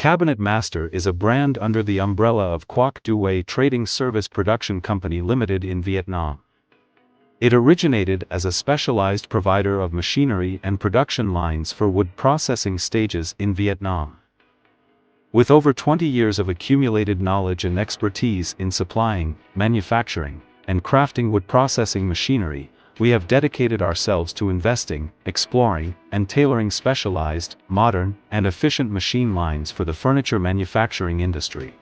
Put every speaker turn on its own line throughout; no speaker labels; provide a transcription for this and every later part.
Cabinet Master is a brand under the umbrella of Ngoc Duway Trading Service Production Company Limited in Vietnam. It originated as a specialized provider of machinery and production lines for wood processing stages in Vietnam. With over 20 years of accumulated knowledge and expertise in supplying, manufacturing, and crafting wood processing machinery, we have dedicated ourselves to investing, exploring, and tailoring specialized, modern, and efficient machine lines for the furniture manufacturing industry.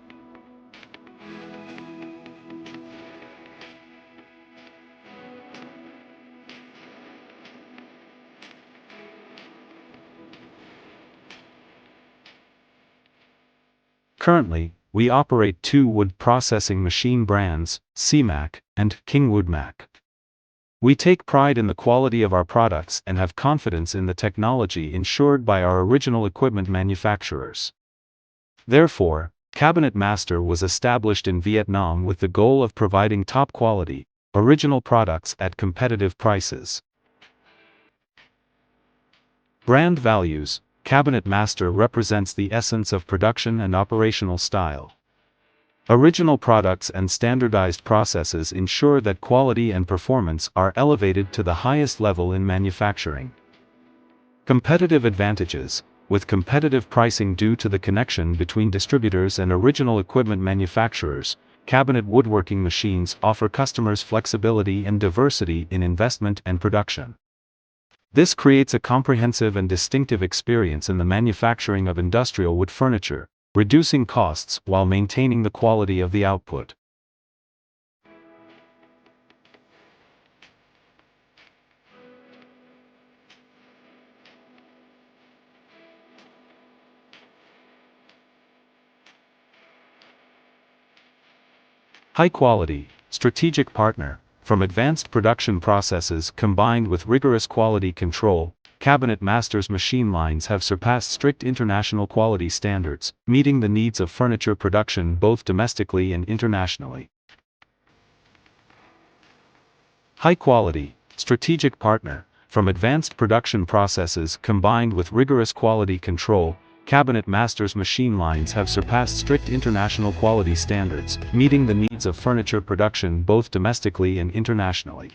Currently, we operate two wood processing machine brands, CMAC and King WoodMac. We take pride in the quality of our products and have confidence in the technology ensured by our original equipment manufacturers. Therefore, Cabinet Master was established in Vietnam with the goal of providing top quality, original products at competitive prices. Brand values. Cabinet Master represents the essence of production and operational style. Original products and standardized processes ensure that quality and performance are elevated to the highest level in manufacturing. Competitive advantages. With competitive pricing due to the connection between distributors and original equipment manufacturers, cabinet woodworking machines offer customers flexibility and diversity in investment and production. This creates a comprehensive and distinctive experience in the manufacturing of industrial wood furniture, reducing costs while maintaining the quality of the output. High quality, strategic partner. From advanced production processes combined with rigorous quality control, Cabinet Master's machine lines have surpassed strict international quality standards, meeting the needs of furniture production both domestically and internationally. High quality, strategic partner. From advanced production processes combined with rigorous quality control, Cabinet Master's machine lines have surpassed strict international quality standards, meeting the needs of furniture production both domestically and internationally.